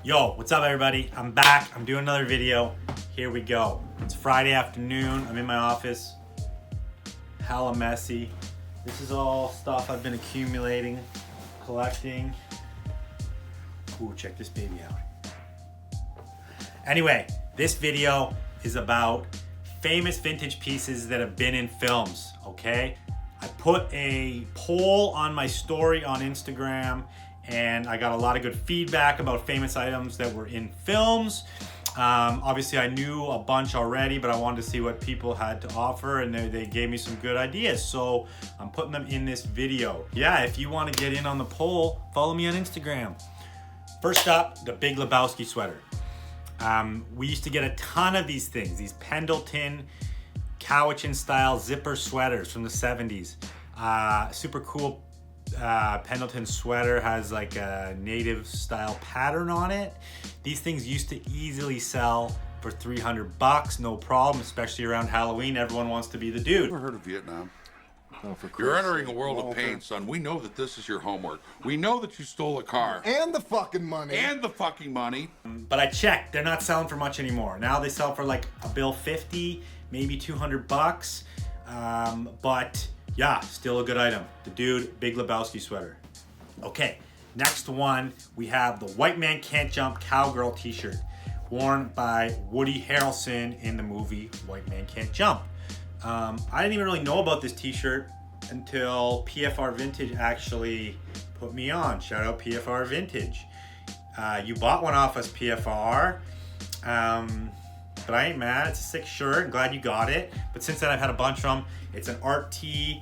Yo, what's up everybody? I'm back. I'm doing another video. Here we go. It's Friday afternoon. I'm in my office. Hella messy. This is all stuff I've been accumulating, collecting. Ooh, check this baby out. Anyway, this video is about famous vintage pieces that have been in films, okay? I put a poll on my story on Instagram and I got a lot of good feedback about famous items that were in films. Obviously I knew a bunch already, but I wanted to see what people had to offer, and they gave me some good ideas. So I'm putting them in this video. Yeah, if you want to get in on the poll, follow me on Instagram. First up, the Big Lebowski sweater. We used to get a ton of these things, these Pendleton Cowichan style zipper sweaters from the 70s. Super cool Pendleton sweater, has like a native style pattern on it. These things used to easily sell for $300, no problem, especially around Halloween. Everyone wants to be the dude. Never heard of Vietnam. Oh, You're entering a world of pain, son. We know that this is your homework. We know that you stole a car. And the fucking money. And the fucking money. But I checked, they're not selling for much anymore. Now they sell for like $150, maybe $200. But yeah, still a good item. The dude, Big Lebowski sweater. Okay, next one, we have the White Man Can't Jump Cowgirl t-shirt, worn by Woody Harrelson in the movie White Man Can't Jump. I didn't even really know about this t-shirt until PFR Vintage actually put me on. Shout out PFR Vintage. You bought one off us, PFR. But I ain't mad, it's a sick shirt, I'm glad you got it. But since then I've had a bunch of them. It's an art tee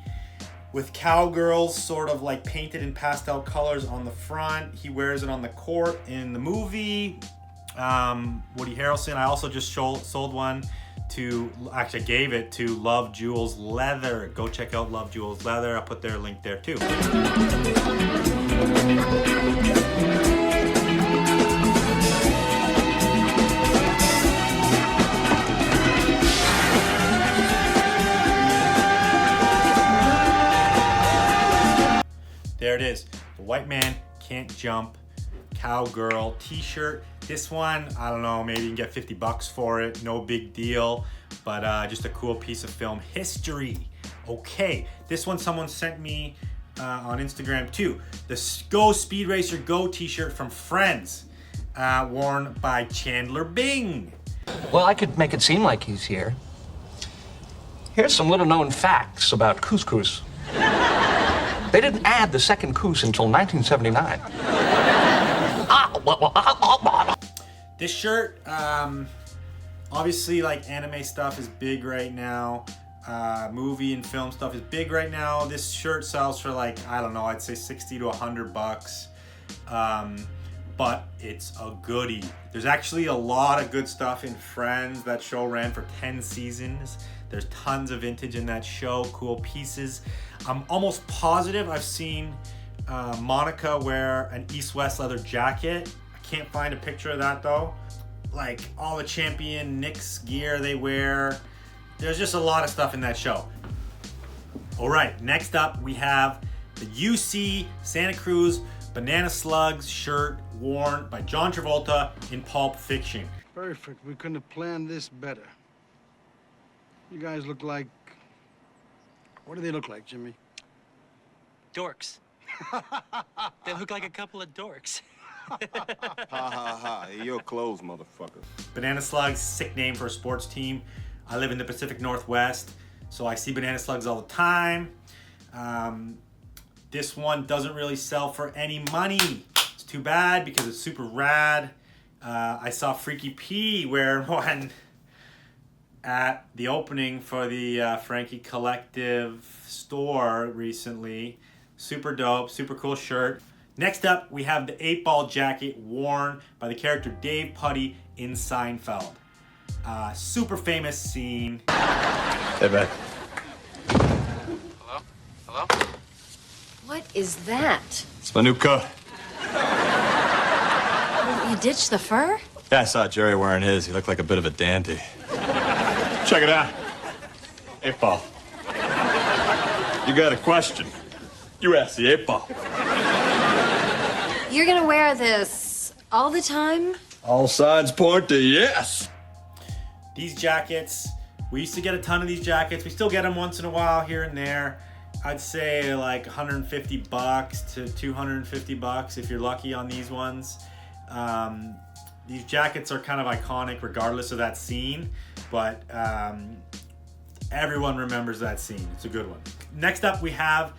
with cowgirls sort of like painted in pastel colors on the front. He wears it on the court in the movie. Woody Harrelson. I also just sold one to, actually gave it to Love Jewels Leather. Go check out Love Jewels Leather. I'll put their link there too. There it is, the White Man Can't Jump Cowgirl t-shirt. This one, I don't know, maybe you can get $50 for it, no big deal, but just a cool piece of film history. Okay, this one someone sent me on Instagram too. The Go Speed Racer Go t-shirt from Friends, worn by Chandler Bing. Well, I could make it seem like he's here. Here's some little known facts about couscous. They didn't add the second couscous until 1979. This shirt, obviously like anime stuff is big right now. Movie and film stuff is big right now. This shirt sells for like, I don't know, I'd say $60 to $100. But it's a goodie. There's actually a lot of good stuff in Friends. That show ran for 10 seasons. There's tons of vintage in that show, cool pieces. I'm almost positive I've seen Monica wear an East-West leather jacket. I can't find a picture of that though. Like all the champion Knicks gear they wear. There's just a lot of stuff in that show. All right, next up we have the UC Santa Cruz Banana Slugs shirt worn by John Travolta in Pulp Fiction. Perfect. We couldn't have planned this better. You guys look like... What do they look like, Jimmy? Dorks. They look like a couple of dorks. Ha ha ha. Your clothes, motherfucker. Banana Slugs, sick name for a sports team. I live in the Pacific Northwest, so I see Banana Slugs all the time. This one doesn't really sell for any money. It's too bad because it's super rad. I saw Freaky P wear one at the opening for the Frankie Collective store recently. Super dope, super cool shirt. Next up, we have the 8-ball jacket worn by the character Dave Putty in Seinfeld. Super famous scene. Hey, man. Hello? Hello? What is that? It's my new coat. You ditched the fur? Yeah, I saw Jerry wearing his. He looked like a bit of a dandy. Check it out. 8-ball. You got a question? You asked the 8-ball. You're gonna wear this All the time? All signs point to yes. These jackets, we used to get a ton of these jackets. We still get them once in a while here and there. I'd say like 150 bucks to 250 bucks if you're lucky on these ones. These jackets are kind of iconic regardless of that scene, but everyone remembers that scene. It's a good one. Next up we have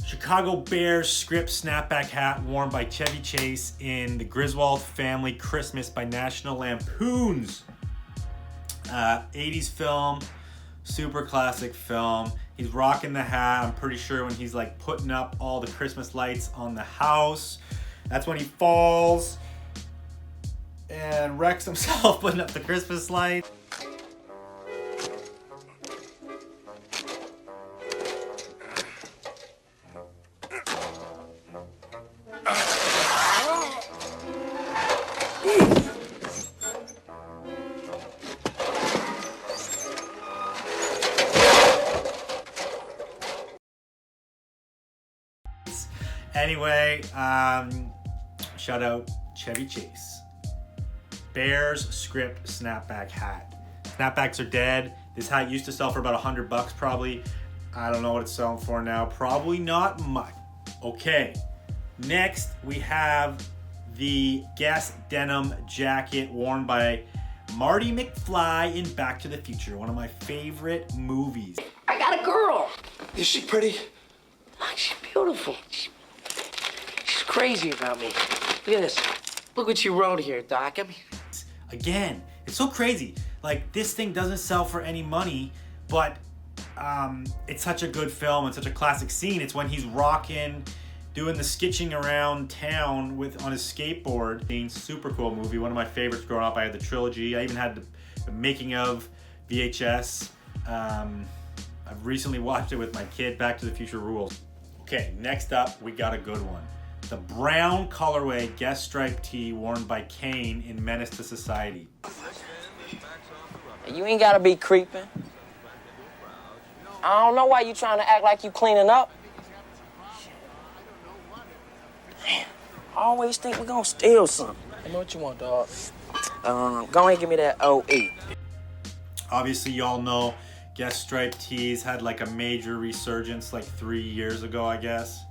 Chicago Bears script snapback hat worn by Chevy Chase in The Griswold Family Christmas by National Lampoon's. 80s film, super classic film. He's rocking the hat, I'm pretty sure, when he's like putting up all the Christmas lights on the house. That's when he falls and wrecks himself putting up the Christmas lights. Anyway, shout out Chevy Chase. Bears script snapback hat. Snapbacks are dead. This hat used to sell for about 100 bucks probably. I don't know what it's selling for now. Probably not much. Okay, next we have the Guess denim jacket worn by Marty McFly in Back to the Future, one of my favorite movies. I got a girl. Is she pretty? Oh, she's beautiful. She's crazy about me. Look at this. Look what you wrote here, Doc. I mean, again, it's so crazy. Like, this thing doesn't sell for any money, but it's such a good film and such a classic scene. It's when he's rocking, doing the skitching around town on his skateboard. Super cool movie, one of my favorites growing up. I had the trilogy. I even had the making of VHS. I've recently watched it with my kid. Back to the Future rules. Okay, next up, we got a good one. The brown colorway Guess stripe tee worn by Kane in Menace to Society. you ain't gotta be creeping. I don't know why you trying to act like you cleaning up. Man, I always think we're gonna steal something. I know what you want, dog. Go ahead and give me that OE. Obviously, y'all know Guess stripe tees had like a major resurgence like 3 years ago, I guess.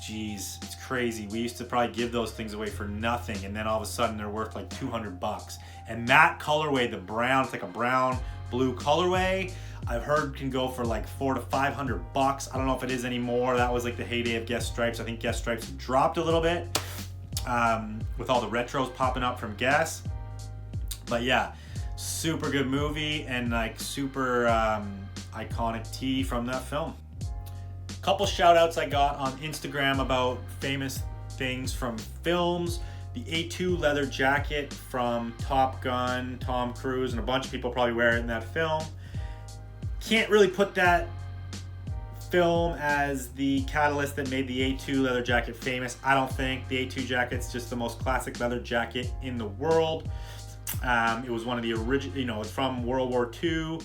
Jeez, it's crazy. We used to probably give those things away for nothing, and then all of a sudden they're worth like 200 bucks. And that colorway, the brown, it's like a brown blue colorway, I've heard can go for like 400 to 500 bucks. I don't know if it is anymore. That was like the heyday of Guess stripes. I think Guess stripes have dropped a little bit with all the retros popping up from Guess. But yeah, super good movie and like super iconic tee from that film. Couple shout outs I got on Instagram about famous things from films. The A2 leather jacket from Top Gun, Tom Cruise, and a bunch of people probably wear it in that film. Can't really put that film as the catalyst that made the A2 leather jacket famous. I don't think. The A2 jacket's just the most classic leather jacket in the world. It was one of the original, it's from World War II.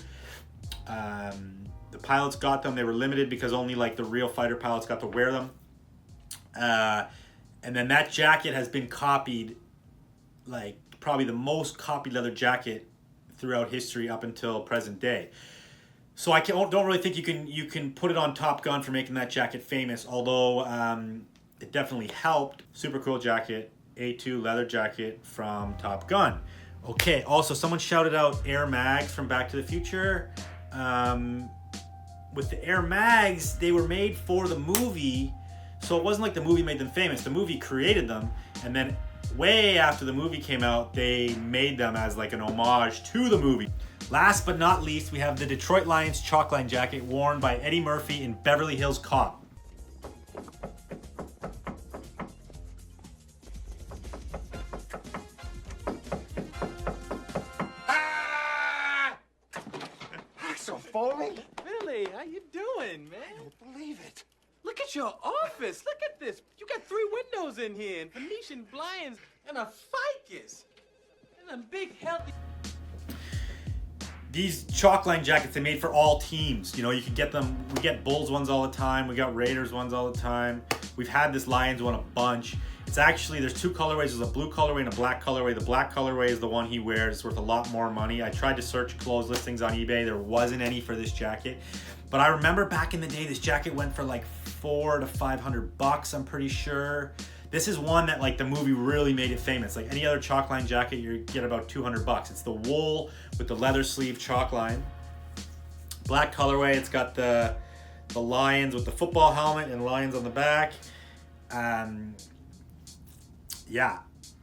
The pilots got them. They were limited because only like the real fighter pilots got to wear them. And then that jacket has been copied, like probably the most copied leather jacket throughout history up until present day. So I don't really think you can put it on Top Gun for making that jacket famous, although it definitely helped. Super cool jacket, A2 leather jacket from Top Gun. Okay, also someone shouted out Air Mags from Back to the Future. With the Air Mags, they were made for the movie, so it wasn't like the movie made them famous. The movie created them, and then way after the movie came out, they made them as like an homage to the movie. Last but not least, we have the Detroit Lions chalkline jacket worn by Eddie Murphy in Beverly Hills Cop. So foaming? Billy, how you doing, man? I don't believe it. Look at your office. Look at this. You got 3 windows in here, and Venetian blinds, and a ficus, and a big healthy. These chalkline jackets, they made for all teams. You know, you can get them. We get Bulls ones all the time. We got Raiders ones all the time. We've had this Lions one a bunch. It's actually, there's two colorways. There's a blue colorway and a black colorway. The black colorway is the one he wears. It's worth a lot more money. I tried to search clothes listings on eBay. There wasn't any for this jacket. But I remember back in the day, this jacket went for like $400 to $500, I'm pretty sure. This is one that like the movie really made it famous. Like any other chalk line jacket, you get about $200. It's the wool with the leather sleeve chalk line. Black colorway, it's got the lions with the football helmet and lions on the back. Yeah,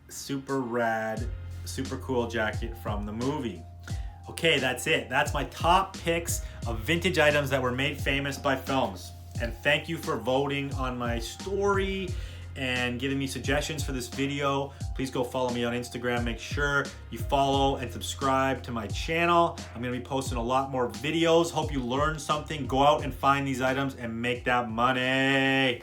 super rad, super cool jacket from the movie. Okay, that's it. That's my top picks of vintage items that were made famous by films. And thank you for voting on my story and giving me suggestions for this video. Please go follow me on Instagram. Make sure you follow and subscribe to my channel. I'm gonna be posting a lot more videos. Hope you learned something. Go out and find these items and make that money.